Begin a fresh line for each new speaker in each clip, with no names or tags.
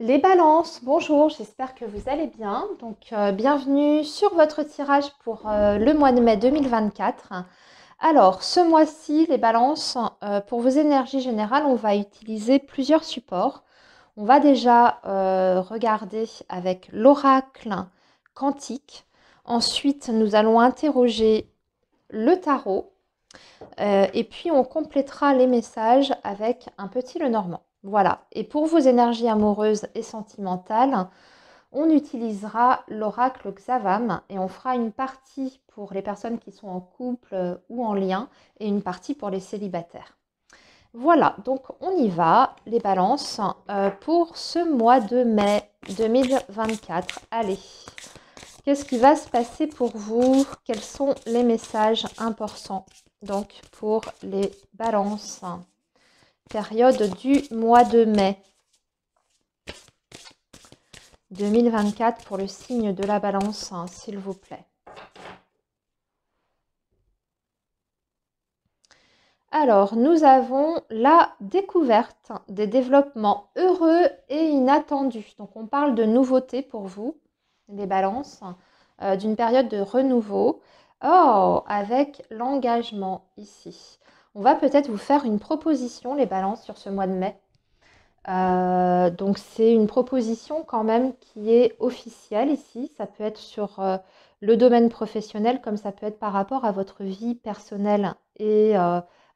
Les balances, bonjour, j'espère que vous allez bien. Bienvenue sur votre tirage pour le mois de mai 2024. Alors, ce mois-ci, les balances, pour vos énergies générales, on va utiliser plusieurs supports. On va déjà regarder avec l'oracle quantique. Ensuite, nous allons interroger le tarot. Et puis, on complétera les messages avec un petit Lenormand. Voilà. Et pour vos énergies amoureuses et sentimentales, on utilisera l'oracle Xavam et on fera une partie pour les personnes qui sont en couple ou en lien et une partie pour les célibataires. Voilà, donc on y va, les balances, pour ce mois de mai 2024. Allez, qu'est-ce qui va se passer pour vous? Quels sont les messages importants donc pour les balances? Période du mois de mai 2024 pour le signe de la balance, s'il vous plaît. Alors, nous avons la découverte des développements heureux et inattendus. Donc, on parle de nouveautés pour vous, les balances, d'une période de renouveau. Oh, avec l'engagement ici. On va peut-être vous faire une proposition, les balances, sur ce mois de mai. Donc, c'est une proposition quand même qui est officielle ici. Ça peut être sur le domaine professionnel, comme ça peut être par rapport à votre vie personnelle et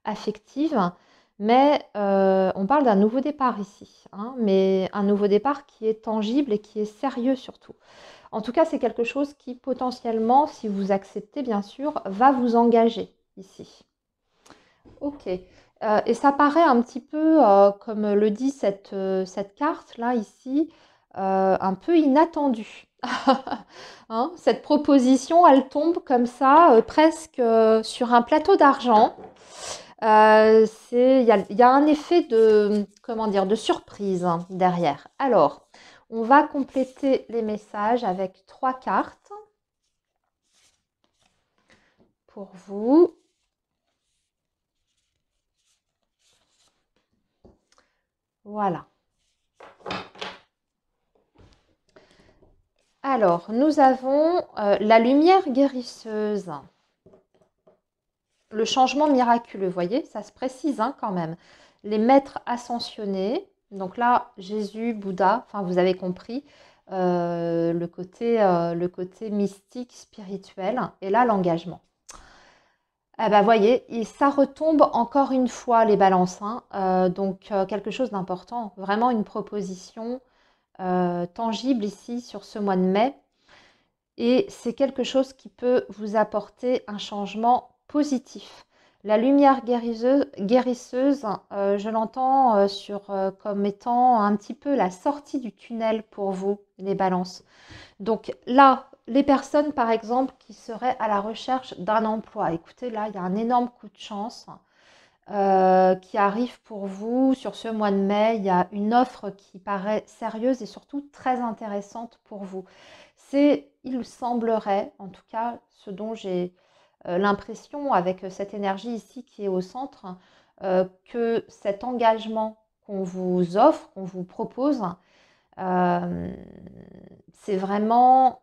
affective. Mais on parle d'un nouveau départ ici, hein, mais un nouveau départ qui est tangible et qui est sérieux surtout. En tout cas, c'est quelque chose qui potentiellement, si vous acceptez bien sûr, va vous engager ici. Ok. Et ça paraît un petit peu, comme le dit cette carte-là ici, un peu inattendue. Hein, cette proposition, elle tombe comme ça, presque sur un plateau d'argent. Il y a un effet de, comment dire, de surprise hein, derrière. Alors, on va compléter les messages avec 3 cartes pour vous. Voilà. Alors, nous avons la lumière guérisseuse, le changement miraculeux, vous voyez, ça se précise hein, quand même. Les maîtres ascensionnés, donc là, Jésus, Bouddha, enfin vous avez compris, le côté mystique, spirituel, et là, l'engagement. Eh ben, voyez, et ça retombe encore une fois les balances, hein, quelque chose d'important, vraiment une proposition tangible ici sur ce mois de mai. Et c'est quelque chose qui peut vous apporter un changement positif. La lumière guérisseuse, je l'entends comme étant un petit peu la sortie du tunnel pour vous, les balances. Donc là, les personnes, par exemple, qui seraient à la recherche d'un emploi, écoutez, là, il y a un énorme coup de chance qui arrive pour vous sur ce mois de mai. Il y a une offre qui paraît sérieuse et surtout très intéressante pour vous. Il semblerait, en tout cas, ce dont j'ai l'impression avec cette énergie ici qui est au centre, que cet engagement qu'on vous offre, qu'on vous propose, euh, c'est vraiment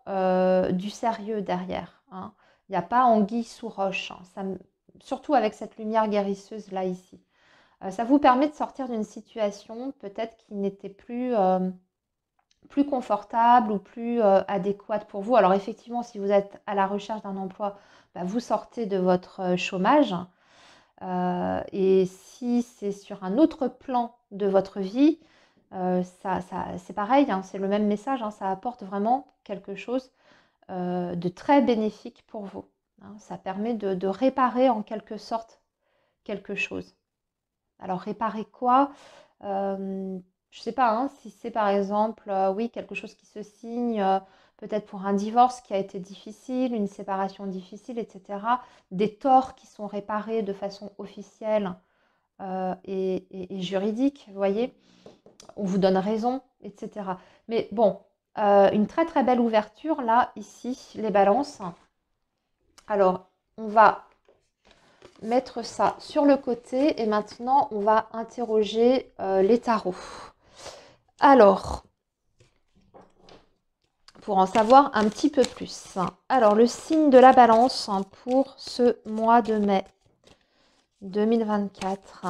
du sérieux derrière. Hein. Il n'y a pas anguille sous roche. Hein. Surtout avec cette lumière guérisseuse là ici. Ça vous permet de sortir d'une situation peut-être qui n'était plus confortable ou plus adéquate pour vous. Alors effectivement, si vous êtes à la recherche d'un emploi, bah, vous sortez de votre chômage. Et si c'est sur un autre plan de votre vie, c'est pareil, hein, c'est le même message, hein, ça apporte vraiment quelque chose de très bénéfique pour vous. Hein. Ça permet de réparer en quelque sorte quelque chose. Alors réparer quoi? Je ne sais pas, hein, si c'est par exemple, oui, quelque chose qui se signe, peut-être pour un divorce qui a été difficile, une séparation difficile, etc. Des torts qui sont réparés de façon officielle et juridique, vous voyez, on vous donne raison, etc. Mais bon, une très très belle ouverture là, ici, les balances. Alors, on va mettre ça sur le côté et maintenant on va interroger les tarots. Alors, pour en savoir un petit peu plus. Alors, le signe de la balance pour ce mois de mai 2024.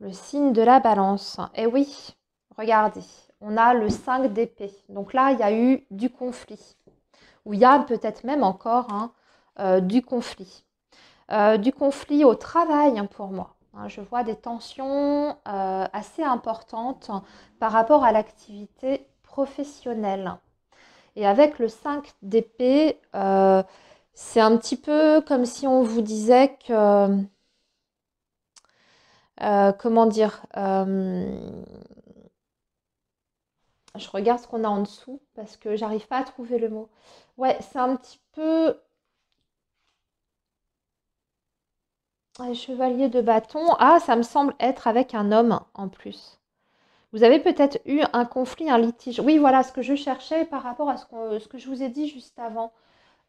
Le signe de la balance. Eh oui, regardez, on a le 5 d'épée. Donc là, il y a eu du conflit. Ou il y a peut-être même encore du conflit. Du conflit au travail pour moi. Je vois des tensions assez importantes par rapport à l'activité professionnelle. Et avec le 5 d'épée, c'est un petit peu comme si on vous disait que, comment dire, je regarde ce qu'on a en dessous parce que j'arrive pas à trouver le mot. Ouais, c'est un petit peu chevalier de bâton. Ah, ça me semble être avec un homme en plus. Vous avez peut-être eu un conflit, un litige. Oui, voilà ce que je cherchais par rapport à ce que je vous ai dit juste avant.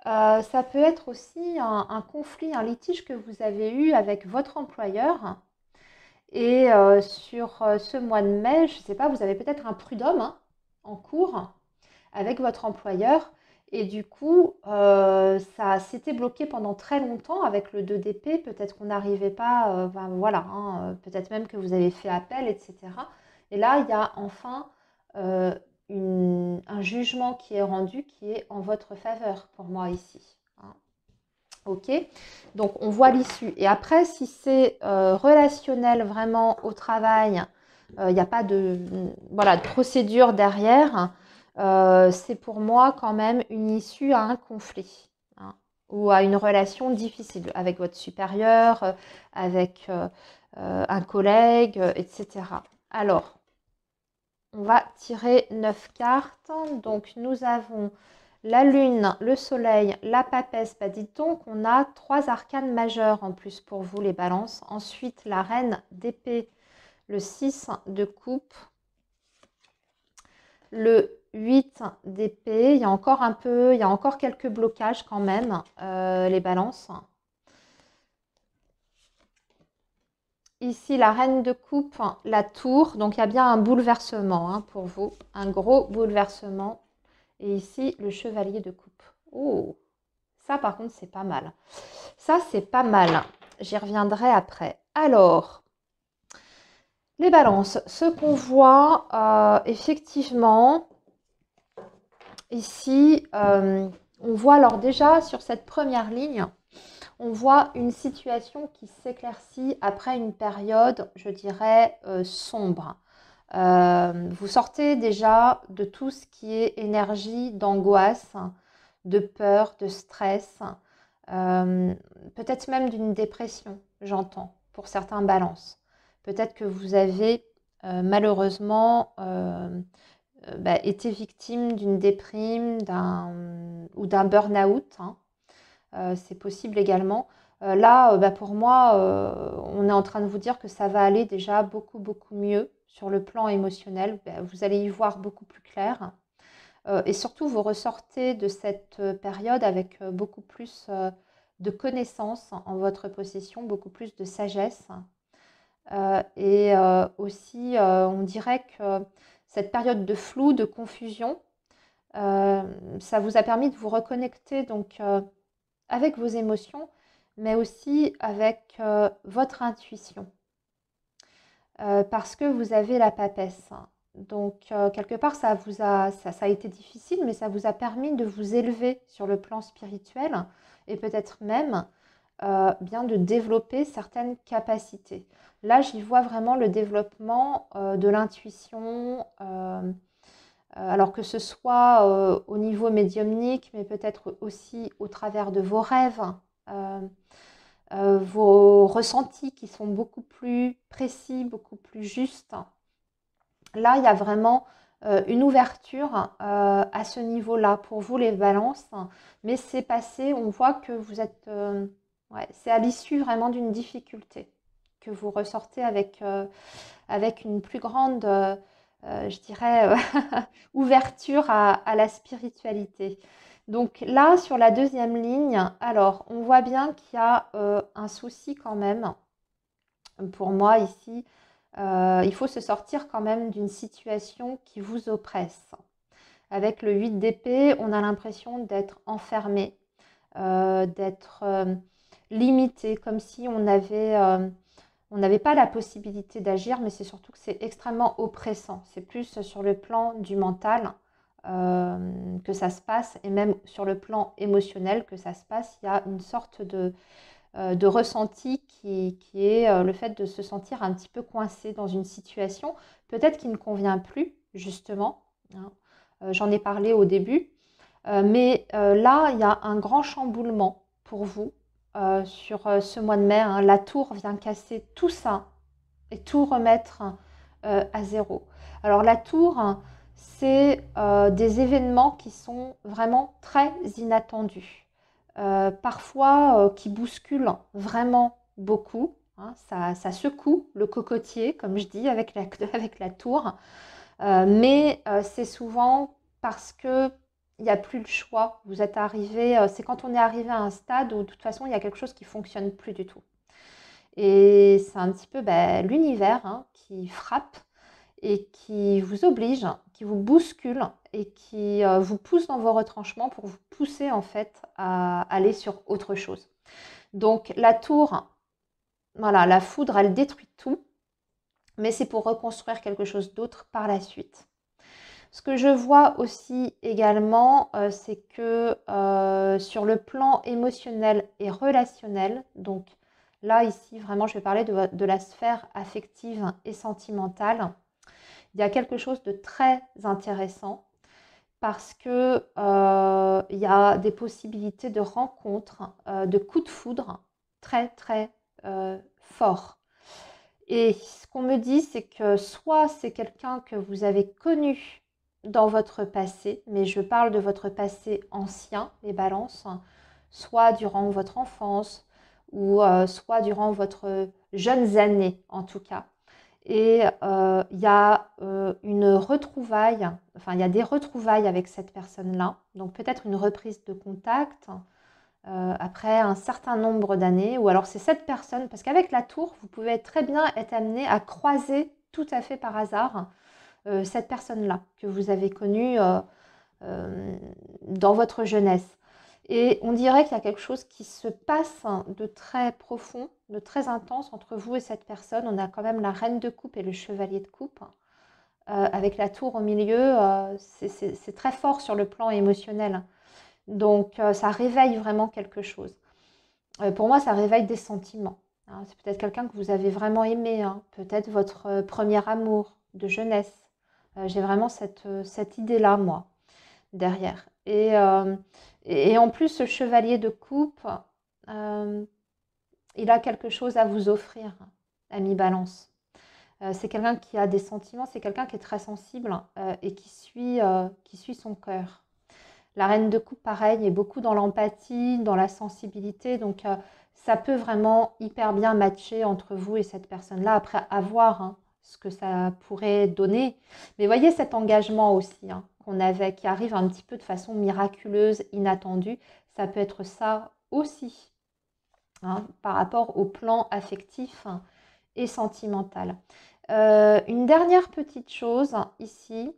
Ça peut être aussi un conflit, un litige que vous avez eu avec votre employeur. Et sur ce mois de mai, je ne sais pas, vous avez peut-être un prud'homme en cours avec votre employeur. Et du coup, ça s'était bloqué pendant très longtemps avec le 2 d'épée. Peut-être qu'on n'arrivait pas, voilà, peut-être même que vous avez fait appel, etc. Et là, il y a enfin euh, un jugement qui est rendu qui est en votre faveur pour moi ici. Ok, donc on voit l'issue. Et après, si c'est relationnel vraiment au travail, il n'y a pas de, voilà, de procédure derrière, c'est pour moi quand même une issue à un conflit ou à une relation difficile avec votre supérieur, avec un collègue, etc. Alors, on va tirer 9 cartes. Donc, nous avons la lune, le soleil, la papesse. Bah, dites donc, on a 3 arcanes majeurs en plus pour vous, les balances. Ensuite, la reine d'épée, le 6 de coupe, le 8 d'épée. Il y a encore un peu, il y a encore quelques blocages quand même, les balances. Ici, la reine de coupe, la tour. Donc, il y a bien un bouleversement pour vous. Un gros bouleversement. Et ici, le chevalier de coupe. Oh, ça par contre, c'est pas mal. Ça, c'est pas mal. J'y reviendrai après. Alors, les balances. Ce qu'on voit, effectivement, ici, on voit alors déjà sur cette première ligne, on voit une situation qui s'éclaircit après une période, je dirais, sombre. Vous sortez déjà de tout ce qui est énergie d'angoisse, de peur, de stress, peut-être même d'une dépression, j'entends, pour certains balances. Peut-être que vous avez malheureusement été victime d'une déprime ou d'un burn-out. C'est possible également. Là, pour moi, on est en train de vous dire que ça va aller déjà beaucoup, beaucoup mieux sur le plan émotionnel. Vous allez y voir beaucoup plus clair. Et surtout, vous ressortez de cette période avec beaucoup plus de connaissances en votre possession, beaucoup plus de sagesse. Et aussi, on dirait que cette période de flou, de confusion, ça vous a permis de vous reconnecter donc avec vos émotions, mais aussi avec votre intuition, parce que vous avez la papesse. Donc, quelque part, ça a été difficile, mais ça vous a permis de vous élever sur le plan spirituel et peut-être même bien de développer certaines capacités. Là, j'y vois vraiment le développement de l'intuition, alors que ce soit au niveau médiumnique, mais peut-être aussi au travers de vos rêves, euh, vos ressentis qui sont beaucoup plus précis, beaucoup plus justes. Là, il y a vraiment une ouverture à ce niveau-là pour vous, les balances, mais c'est passé, on voit que vous êtes... ouais, c'est à l'issue vraiment d'une difficulté que vous ressortez avec une plus grande, je dirais, ouverture à la spiritualité. Donc là, sur la deuxième ligne, alors on voit bien qu'il y a un souci quand même. Pour moi ici, il faut se sortir quand même d'une situation qui vous oppresse. Avec le 8 d'épée, on a l'impression d'être enfermé, d'être limité, comme si on n'avait pas la possibilité d'agir, mais c'est surtout que c'est extrêmement oppressant. C'est plus sur le plan du mental que ça se passe, et même sur le plan émotionnel que ça se passe. Il y a une sorte de ressenti qui est le fait de se sentir un petit peu coincé dans une situation, peut-être qui ne convient plus, justement, hein. J'en ai parlé au début, mais là, il y a un grand chamboulement pour vous sur ce mois de mai, hein. La tour vient casser tout ça et tout remettre à zéro. Alors la tour, hein, c'est des événements qui sont vraiment très inattendus, parfois qui bousculent vraiment beaucoup, hein. Ça secoue le cocotier, comme je dis, avec avec la tour. Mais c'est souvent parce que il n'y a plus le choix. Vous êtes arrivé, c'est quand on est arrivé à un stade où de toute façon il y a quelque chose qui fonctionne plus du tout. Et c'est un petit peu l'univers, hein, qui frappe et qui vous oblige, qui vous bouscule et qui vous pousse dans vos retranchements pour vous pousser en fait à aller sur autre chose. Donc la tour, voilà, la foudre, elle détruit tout, mais c'est pour reconstruire quelque chose d'autre par la suite. Ce que je vois aussi également, c'est que sur le plan émotionnel et relationnel, donc là, ici, vraiment, je vais parler de la sphère affective et sentimentale, il y a quelque chose de très intéressant parce que il y a des possibilités de rencontres, de coups de foudre très, très forts. Et ce qu'on me dit, c'est que soit c'est quelqu'un que vous avez connu dans votre passé, mais je parle de votre passé ancien, les balances, soit durant votre enfance ou soit durant votre jeunes années en tout cas. Et il y a une retrouvaille, enfin il y a des retrouvailles avec cette personne-là, donc peut-être une reprise de contact après un certain nombre d'années, ou alors c'est cette personne, parce qu'avec la tour, vous pouvez très bien être amené à croiser tout à fait par hasard cette personne-là que vous avez connue dans votre jeunesse. Et on dirait qu'il y a quelque chose qui se passe de très profond, de très intense entre vous et cette personne. On a quand même la reine de coupe et le chevalier de coupe. Avec la tour au milieu, c'est très fort sur le plan émotionnel. Donc ça réveille vraiment quelque chose. Pour moi, ça réveille des sentiments, hein. C'est peut-être quelqu'un que vous avez vraiment aimé, hein. Peut-être votre premier amour de jeunesse. J'ai vraiment cette idée-là, moi, derrière. Et en plus, ce chevalier de coupe, euh, il a quelque chose à vous offrir, ami Balance. C'est quelqu'un qui a des sentiments, c'est quelqu'un qui est très sensible et qui suit son cœur. La reine de coupe, pareil, est beaucoup dans l'empathie, dans la sensibilité. Donc, ça peut vraiment hyper bien matcher entre vous et cette personne-là. Après, à voir hein, ce que ça pourrait donner. Mais voyez cet engagement aussi hein, qu'on avait, qui arrive un petit peu de façon miraculeuse, inattendue. Ça peut être ça aussi hein, par rapport au plan affectif et sentimental. Une dernière petite chose ici.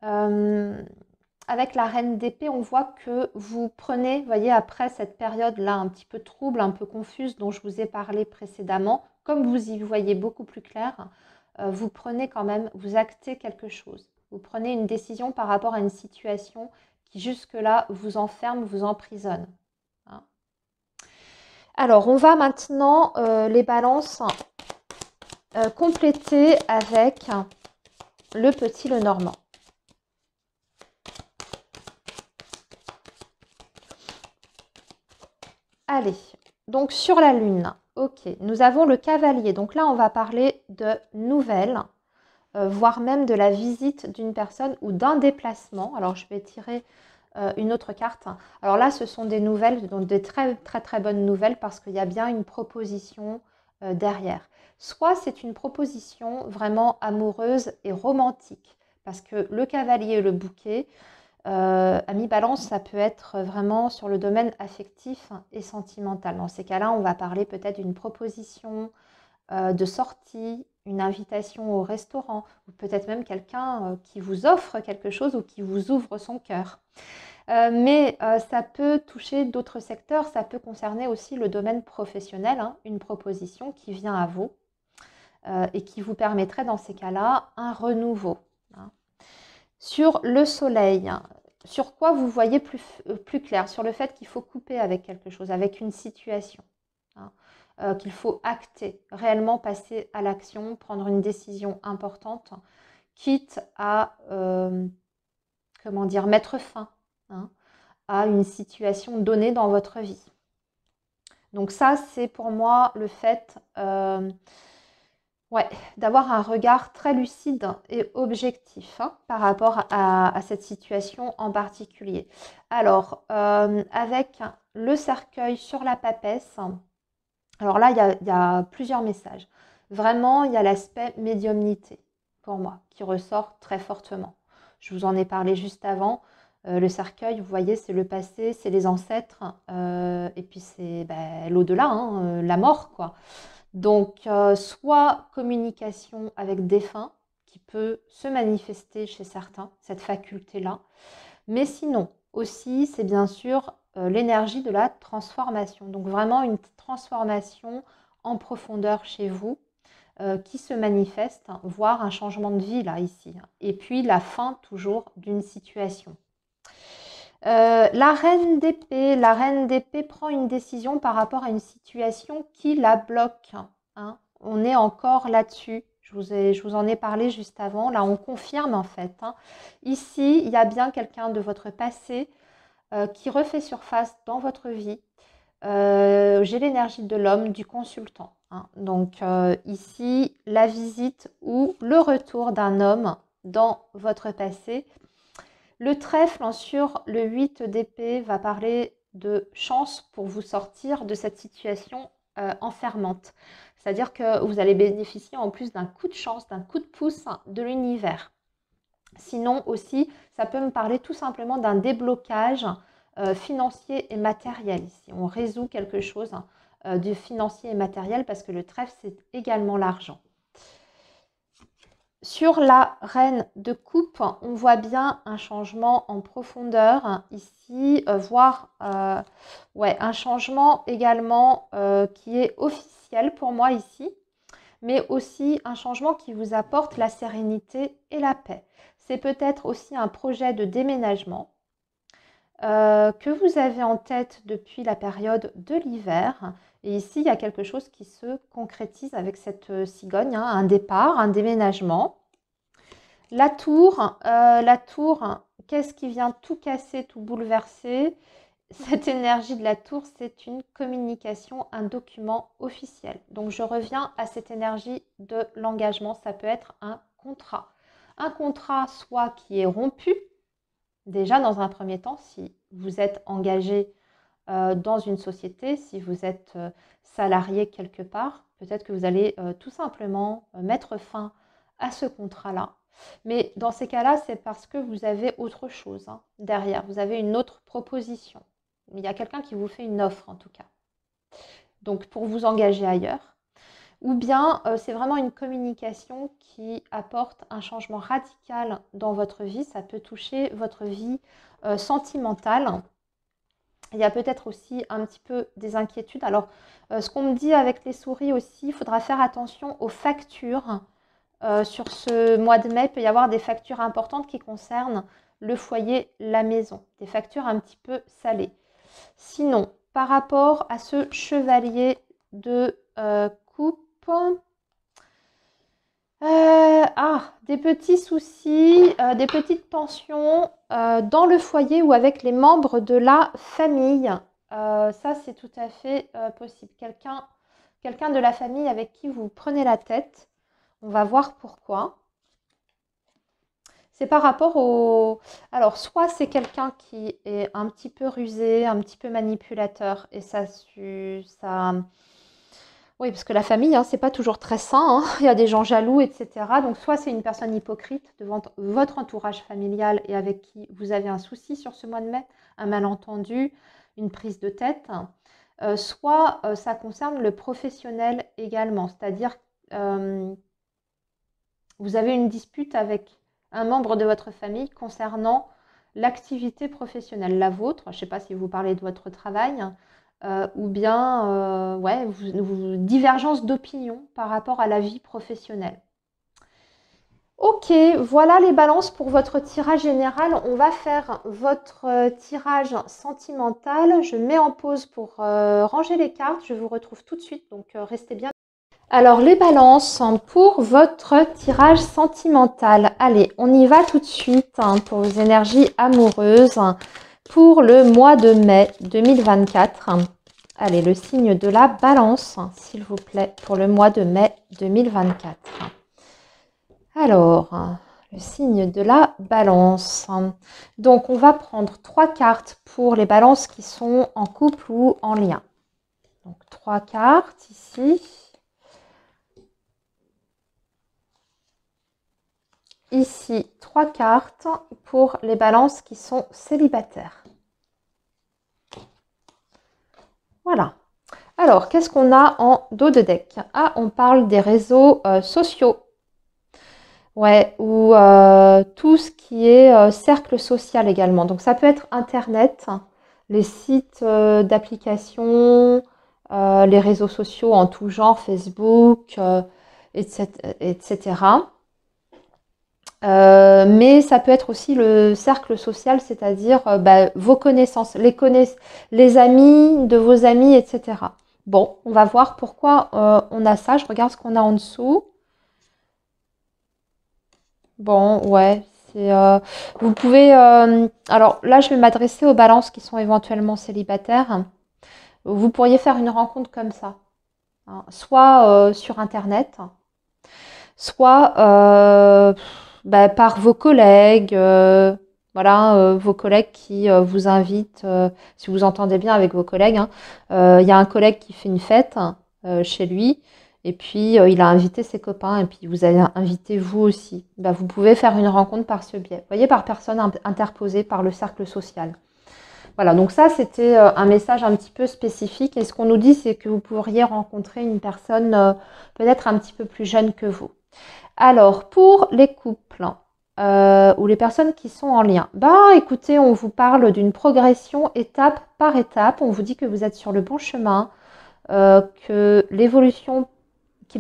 Avec la reine d'épée, on voit que vous prenez, vous voyez, après cette période-là un petit peu trouble, un peu confuse dont je vous ai parlé précédemment, comme vous y voyez beaucoup plus clair, vous prenez quand même, vous actez quelque chose. Vous prenez une décision par rapport à une situation qui jusque-là vous enferme, vous emprisonne, hein. Alors, on va maintenant, les balances, compléter avec le petit Lenormand. Allez, donc sur la lune, ok, nous avons le cavalier. Donc là, on va parler de nouvelles, voire même de la visite d'une personne ou d'un déplacement. Alors, je vais tirer une autre carte. Alors là, ce sont des nouvelles, donc des très très très bonnes nouvelles parce qu'il y a bien une proposition derrière. Soit c'est une proposition vraiment amoureuse et romantique parce que le cavalier et le bouquet, Ami Balance, ça peut être vraiment sur le domaine affectif et sentimental. Dans ces cas-là, on va parler peut-être d'une proposition de sortie, une invitation au restaurant, ou peut-être même quelqu'un qui vous offre quelque chose ou qui vous ouvre son cœur. Mais ça peut toucher d'autres secteurs, ça peut concerner aussi le domaine professionnel, hein, une proposition qui vient à vous et qui vous permettrait dans ces cas-là un renouveau. Hein. Sur le soleil, sur quoi vous voyez plus clair? Sur le fait qu'il faut couper avec quelque chose, avec une situation. Hein. Qu'il faut acter, réellement passer à l'action, prendre une décision importante, quitte à comment dire, mettre fin, hein, à une situation donnée dans votre vie. Donc ça, c'est pour moi le fait ouais, d'avoir un regard très lucide et objectif, hein, par rapport à cette situation en particulier. Alors, avec le cercueil sur la papesse, alors là, il y a plusieurs messages. Vraiment, il y a l'aspect médiumnité, pour moi, qui ressort très fortement. Je vous en ai parlé juste avant. Le cercueil, vous voyez, c'est le passé, c'est les ancêtres, et puis c'est l'au-delà, hein, la mort, quoi. Donc, soit communication avec défunts, qui peut se manifester chez certains, cette faculté-là. Mais sinon, aussi, c'est bien sûr l'énergie de la transformation. Donc, vraiment une transformation en profondeur chez vous qui se manifeste, hein, voire un changement de vie, là, ici. Et puis, la fin, toujours, d'une situation. La reine d'épée prend une décision par rapport à une situation qui la bloque. Hein. On est encore là-dessus. Je vous en ai parlé juste avant. Là, on confirme en fait. Hein. Ici, il y a bien quelqu'un de votre passé qui refait surface dans votre vie. J'ai l'énergie de l'homme, du consultant. Hein. Donc ici, la visite ou le retour d'un homme dans votre passé. Le trèfle sur le 8 d'épée va parler de chance pour vous sortir de cette situation enfermante. C'est-à-dire que vous allez bénéficier en plus d'un coup de chance, d'un coup de pouce de l'univers. Sinon aussi, ça peut me parler tout simplement d'un déblocage financier et matériel ici. On résout quelque chose de financier et matériel parce que le trèfle, c'est également l'argent. Sur la reine de coupe, on voit bien un changement en profondeur ici, voire ouais, un changement également qui est officiel pour moi ici, mais aussi un changement qui vous apporte la sérénité et la paix. C'est peut-être aussi un projet de déménagement que vous avez en tête depuis la période de l'hiver. Et ici, il y a quelque chose qui se concrétise avec cette cigogne, hein, un départ, un déménagement. La tour, qu'est-ce qui vient tout casser, tout bouleverser? Cette énergie de la tour, c'est une communication, un document officiel. Donc, je reviens à cette énergie de l'engagement. Ça peut être un contrat. Un contrat soit qui est rompu, déjà dans un premier temps, si vous êtes engagé dans une société, si vous êtes salarié quelque part, peut-être que vous allez tout simplement mettre fin à ce contrat-là. Mais dans ces cas-là, c'est parce que vous avez autre chose hein, derrière. Vous avez une autre proposition. Il y a quelqu'un qui vous fait une offre en tout cas. Donc pour vous engager ailleurs. Ou bien c'est vraiment une communication qui apporte un changement radical dans votre vie. Ça peut toucher votre vie sentimentale. Il y a peut-être aussi un petit peu des inquiétudes. Alors, ce qu'on me dit avec les souris aussi, il faudra faire attention aux factures. Sur ce mois de mai, il peut y avoir des factures importantes qui concernent le foyer, la maison. Des factures un petit peu salées. Sinon, par rapport à ce chevalier de coupe, des petits soucis, des petites tensions dans le foyer ou avec les membres de la famille. Ça, c'est tout à fait possible. Quelqu'un de la famille avec qui vous prenez la tête. On va voir pourquoi. C'est par rapport au... Alors, soit c'est quelqu'un qui est un petit peu rusé, un petit peu manipulateur, et ça Oui, parce que la famille, hein, c'est pas toujours très sain, hein. Il y a des gens jaloux, etc. Donc, soit c'est une personne hypocrite devant votre entourage familial et avec qui vous avez un souci sur ce mois de mai, un malentendu, une prise de tête. Soit ça concerne le professionnel également, c'est-à-dire vous avez une dispute avec un membre de votre famille concernant l'activité professionnelle, la vôtre. Je ne sais pas si vous parlez de votre travail, ou bien ouais, divergence d'opinion par rapport à la vie professionnelle. Ok, voilà les balances pour votre tirage général. On va faire votre tirage sentimental. Je mets en pause pour ranger les cartes. Je vous retrouve tout de suite, donc restez bien. Alors les balances pour votre tirage sentimental. Allez, on y va tout de suite pour vos énergies amoureuses pour le mois de mai 2024. Allez, le signe de la balance, s'il vous plaît, pour le mois de mai 2024. Alors, le signe de la balance. Donc, on va prendre 3 cartes pour les balances qui sont en couple ou en lien. Donc, 3 cartes ici. Ici, 3 cartes pour les balances qui sont célibataires. Voilà. Alors, qu'est-ce qu'on a en dos de deck? Ah, on parle des réseaux sociaux. Ouais, ou tout ce qui est cercle social également. Donc, ça peut être Internet, les sites d'applications, les réseaux sociaux en tout genre, Facebook, etc. Mais ça peut être aussi le cercle social, c'est-à-dire vos connaissances, les amis de vos amis, etc. Bon, on va voir pourquoi on a ça. Je regarde ce qu'on a en dessous. Bon, ouais, vous pouvez... alors là, je vais m'adresser aux balances qui sont éventuellement célibataires. Vous pourriez faire une rencontre comme ça, hein, soit sur Internet, soit par vos collègues, voilà, vos collègues qui vous invitent, si vous entendez bien avec vos collègues, hein. Il y a un collègue qui fait une fête chez lui, et puis il a invité ses copains, et puis vous avez invité vous aussi. Vous pouvez faire une rencontre par ce biais, vous voyez, par personne interposée par le cercle social. Voilà, donc ça, c'était un message un petit peu spécifique. Et ce qu'on nous dit, c'est que vous pourriez rencontrer une personne peut-être un petit peu plus jeune que vous. Alors, pour les couples ou les personnes qui sont en lien, écoutez, on vous parle d'une progression étape par étape. On vous dit que vous êtes sur le bon chemin, qu'il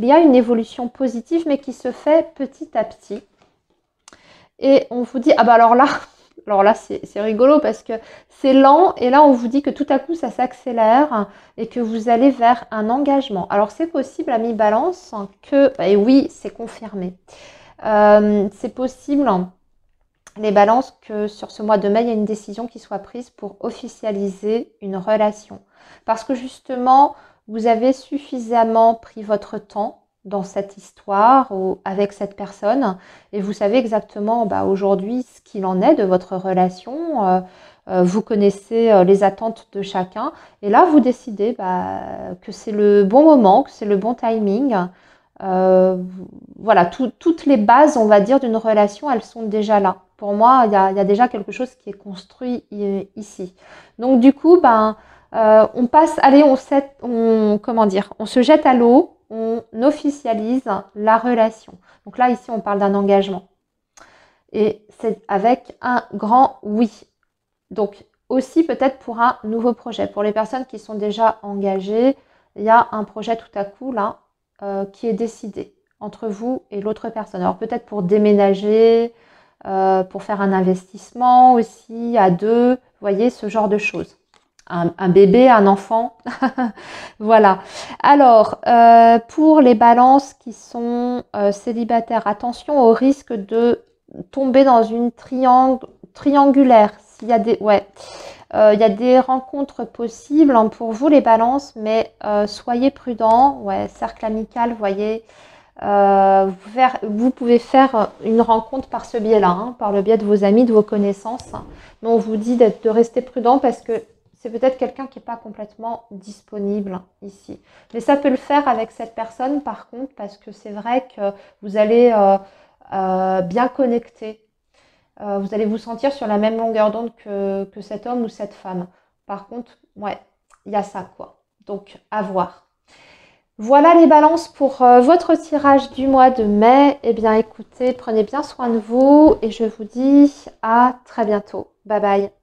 y a une évolution positive, mais qui se fait petit à petit. Et on vous dit, alors là, c'est rigolo parce que c'est lent et là, on vous dit que tout à coup, ça s'accélère et que vous allez vers un engagement. Alors, c'est possible, ami Balance, que, et oui, c'est confirmé, c'est possible, les balances, que sur ce mois de mai, il y a une décision qui soit prise pour officialiser une relation. Parce que justement, vous avez suffisamment pris votre temps dans cette histoire ou avec cette personne et vous savez exactement aujourd'hui ce qu'il en est de votre relation. Vous connaissez les attentes de chacun et là, vous décidez que c'est le bon moment, que c'est le bon timing. Voilà, toutes les bases, on va dire, d'une relation, elles sont déjà là. Pour moi, il y a déjà quelque chose qui est construit ici. Donc du coup, on passe, allez, comment dire, on se jette à l'eau, on officialise la relation. Donc là, ici, on parle d'un engagement. Et c'est avec un grand oui. Donc aussi peut-être pour un nouveau projet. Pour les personnes qui sont déjà engagées, il y a un projet tout à coup là qui est décidé entre vous et l'autre personne. Alors peut-être pour déménager, pour faire un investissement aussi à deux, vous voyez, ce genre de choses. Un bébé, un enfant, voilà. Alors, pour les balances qui sont célibataires, attention au risque de tomber dans une triangulaire. S'il y a il y a des rencontres possibles pour vous les balances, mais soyez prudents. Ouais, cercle amical, vous voyez. Vous pouvez faire une rencontre par ce biais-là, par le biais de vos amis, de vos connaissances. Mais on vous dit de rester prudent parce que c'est peut-être quelqu'un qui n'est pas complètement disponible ici. Mais ça peut le faire avec cette personne par contre, parce que c'est vrai que vous allez bien connecter. Vous allez vous sentir sur la même longueur d'onde que cet homme ou cette femme. Par contre, ouais, il y a ça quoi. Donc, à voir. Voilà les balances pour votre tirage du mois de mai. Eh bien, écoutez, prenez bien soin de vous et je vous dis à très bientôt. Bye bye.